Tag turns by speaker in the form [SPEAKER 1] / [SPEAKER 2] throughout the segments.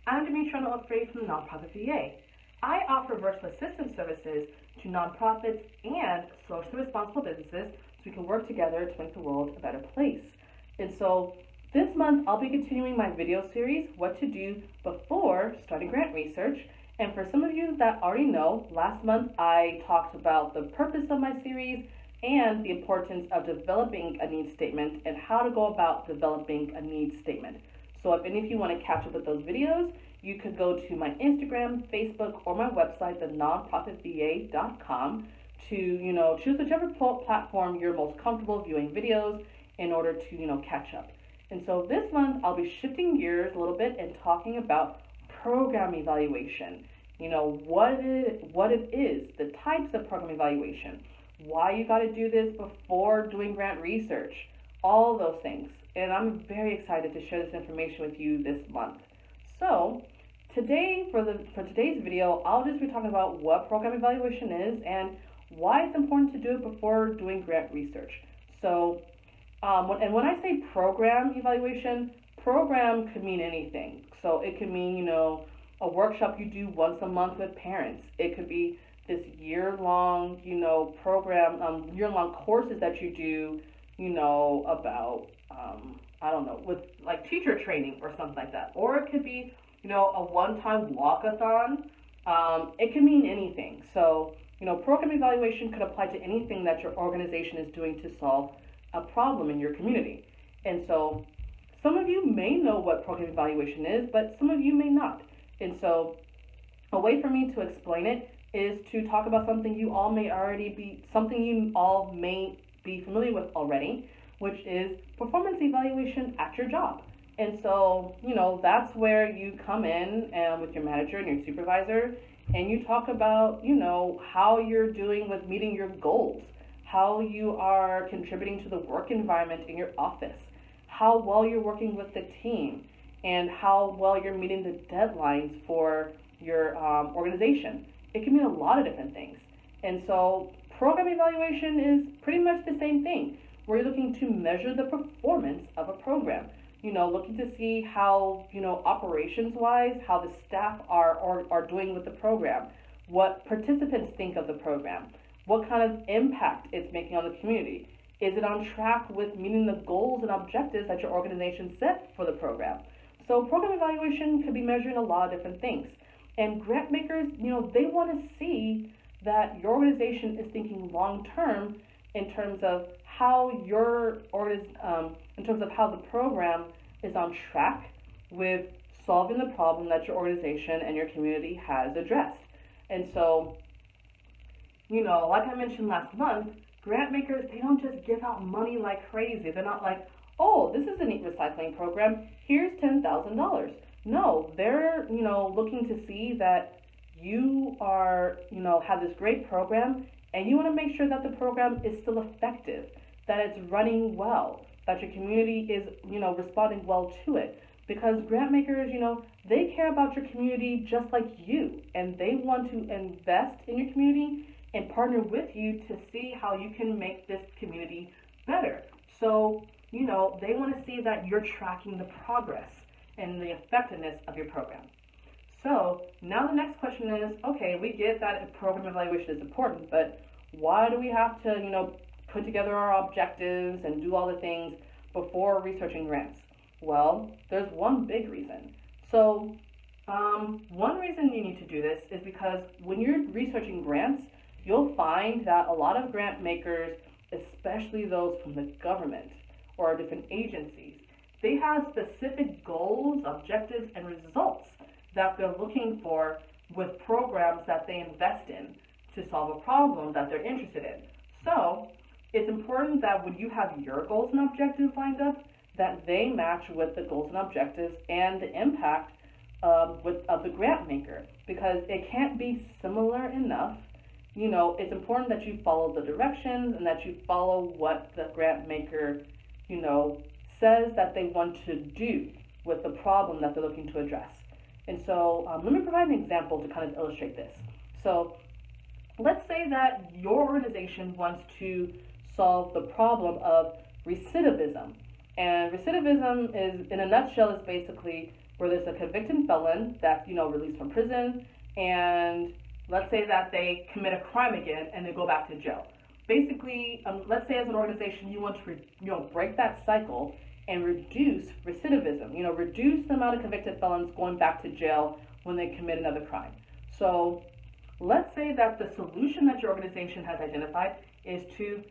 [SPEAKER 1] I'm Demetriana Osprey from the Nonprofit VA. I offer virtual assistant services to nonprofits and socially responsible businesses so we can work together to make the world a better place. And so this month I'll be continuing my video series, What to Do Before Starting Grant Research. And for some of you that already know, last month I talked about the purpose of my series and the importance of developing a needs statement and how to go about developing a needs statement. So if any of you want to catch up with those videos, you could go to my Instagram, Facebook, or my website, thenonprofitva.com, to choose whichever platform you're most comfortable viewing videos in order to catch up. And so this month I'll be shifting gears a little bit and talking about program evaluation. What it is, the types of program evaluation, why you got to do this before doing grant research, all those things. And I'm very excited to share this information with you this month. So today, for today's video, I'll just be talking about what program evaluation is and why it's important to do it before doing grant research. So, when I say program evaluation, program could mean anything. So it could mean, a workshop you do once a month with parents. It could be this year-long, program, year-long courses that you do, about, with like teacher training or something like that. Or it could be, a one-time walkathon. It can mean anything. So, program evaluation could apply to anything that your organization is doing to solve a problem in your community. And so some of you may know what program evaluation is, but some of you may not. And so a way for me to explain it is to talk about something you all may be familiar with already, which is performance evaluation at your job. And so, that's where you come in with your manager and your supervisor, and you talk about, how you're doing with meeting your goals, how you are contributing to the work environment in your office, how well you're working with the team, and how well you're meeting the deadlines for your organization. It can mean a lot of different things. And so program evaluation is pretty much the same thing. We're looking to measure the performance of a program, looking to see how, operations-wise, how the staff are doing with the program, what participants think of the program, what kind of impact it's making on the community. Is it on track with meeting the goals and objectives that your organization set for the program? So program evaluation could be measuring a lot of different things. And grant makers, they want to see that your organization is thinking long-term in terms of how the program is on track with solving the problem that your organization and your community has addressed. And so, like I mentioned last month, grant makers, they don't just give out money like crazy. They're not like, oh, this is a neat recycling program, here's $10,000. No, they're, looking to see that you are, have this great program, and you want to make sure that the program is still effective, that it's running well, that your community is, responding well to it. Because grant makers, they care about your community just like you, and they want to invest in your community and partner with you to see how you can make this community better. So, they want to see that you're tracking the progress and the effectiveness of your program. So now the next question is, okay, we get that program evaluation is important, but why do we have to, put together our objectives and do all the things before researching grants? Well, there's one big reason. So one reason you need to do this is because when you're researching grants, you'll find that a lot of grant makers, especially those from the government or different agencies, they have specific goals, objectives, and results that they're looking for with programs that they invest in to solve a problem that they're interested in. So it's important that when you have your goals and objectives lined up, that they match with the goals and objectives and the impact of the grant maker, because it can't be similar enough. It's important that you follow the directions and that you follow what the grant maker, says that they want to do with the problem that they're looking to address. And so let me provide an example to kind of illustrate this. So let's say that your organization wants to solve the problem of recidivism. And recidivism is, in a nutshell, is basically where there's a convicted felon that's, released from prison, and let's say that they commit a crime again and they go back to jail. Basically, let's say as an organization you want to, break that cycle and reduce recidivism. Reduce the amount of convicted felons going back to jail when they commit another crime. So let's say that the solution that your organization has identified is to,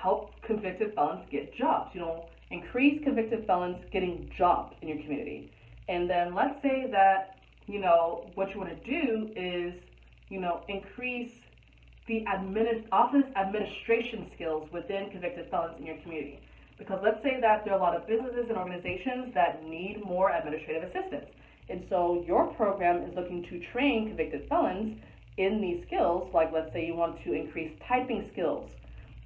[SPEAKER 1] help convicted felons get jobs. Increase convicted felons getting jobs in your community. And then let's say that, what you want to do is, increase the office administration skills within convicted felons in your community. Because let's say that there are a lot of businesses and organizations that need more administrative assistance. And so your program is looking to train convicted felons in these skills, like let's say you want to increase typing skills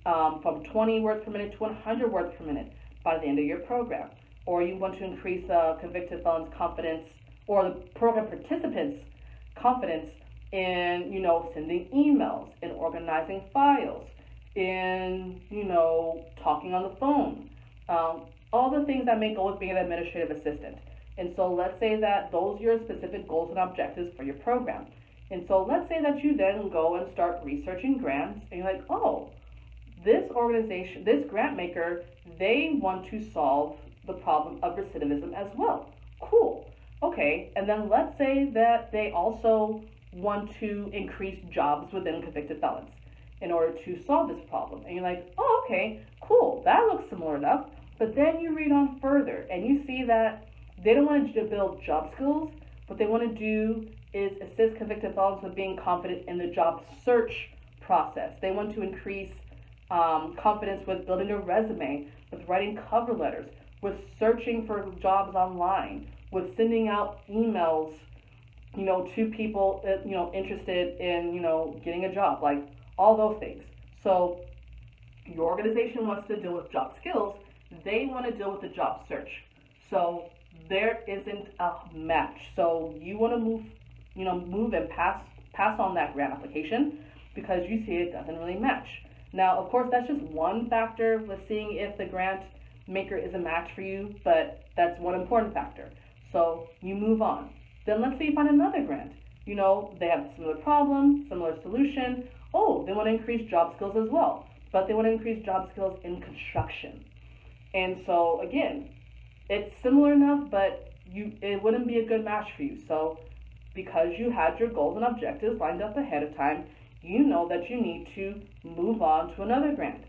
[SPEAKER 1] from 20 words per minute to 100 words per minute by the end of your program. Or you want to increase convicted felons' confidence, or the program participants' confidence in, sending emails, in organizing files, in, talking on the phone, all the things that may go with being an administrative assistant. And so let's say that those are your specific goals and objectives for your program. And so let's say that you then go and start researching grants, and you're like, oh, this organization, this grant maker, they want to solve the problem of recidivism as well. Cool. Okay, and then let's say that they also want to increase jobs within convicted felons in order to solve this problem. And you're like, oh, okay, cool, that looks similar enough. But then you read on further and you see that they don't want to build job skills. What they want to do is assist convicted felons with being confident in the job search process. They want to increase confidence with building a resume, with writing cover letters, with searching for jobs online, with sending out emails, to people, interested in, getting a job, like all those things. So your organization wants to deal with job skills. They want to deal with the job search. So there isn't a match. So you want to move and pass on that grant application because you see it doesn't really match. Now, of course, that's just one factor with seeing if the grant maker is a match for you, but that's one important factor. So you move on. Then let's say you find another grant. They have a similar problem, similar solution. Oh, they want to increase job skills as well, but they want to increase job skills in construction. And so again, it's similar enough, but it wouldn't be a good match for you. So because you had your goals and objectives lined up ahead of time, you know that you need to move on to another grant.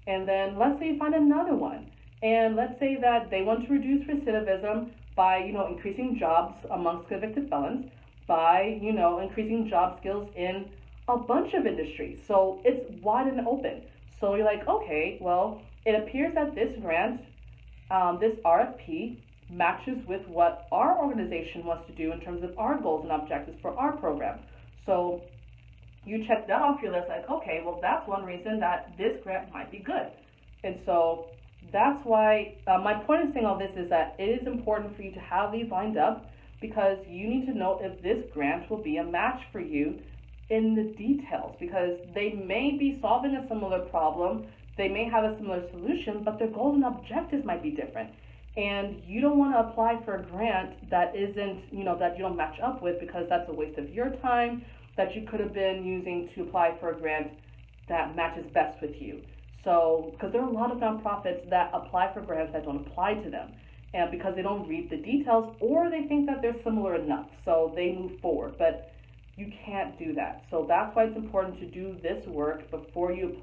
[SPEAKER 1] And then let's say you find another one. And let's say that they want to reduce recidivism by, increasing jobs amongst convicted felons, by, increasing job skills in a bunch of industries. So it's wide and open. So you're like, okay, well, it appears that this grant, this RFP, matches with what our organization wants to do in terms of our goals and objectives for our program. So you check that off your list, like, okay, well, that's one reason that this grant might be good. And so that's why my point in saying all this is that it is important for you to have these lined up because you need to know if this grant will be a match for you in the details, because they may be solving a similar problem, they may have a similar solution, but their goals and objectives might be different. And you don't want to apply for a grant that isn't, that you don't match up with, because that's a waste of your time that you could have been using to apply for a grant that matches best with you. So, because there are a lot of nonprofits that apply for grants that don't apply to them, and because they don't read the details or they think that they're similar enough, so they move forward. But you can't do that. So that's why it's important to do this work before you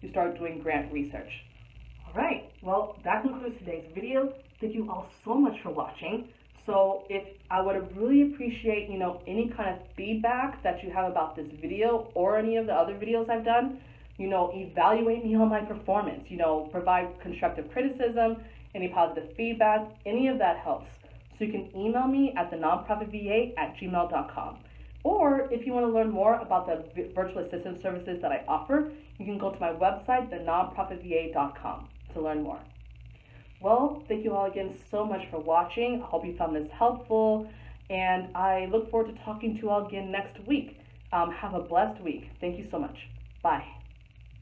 [SPEAKER 1] start doing grant research. All right, well, that concludes today's video. Thank you all so much for watching. So if I would really appreciate, any kind of feedback that you have about this video or any of the other videos I've done. Evaluate me on my performance, provide constructive criticism, any positive feedback, any of that helps. So you can email me at thenonprofitva@gmail.com. Or if you want to learn more about the virtual assistant services that I offer, you can go to my website, thenonprofitva.com, to learn more. Well, thank you all again so much for watching. I hope you found this helpful, and I look forward to talking to you all again next week. Have a blessed week. Thank you so much. Bye.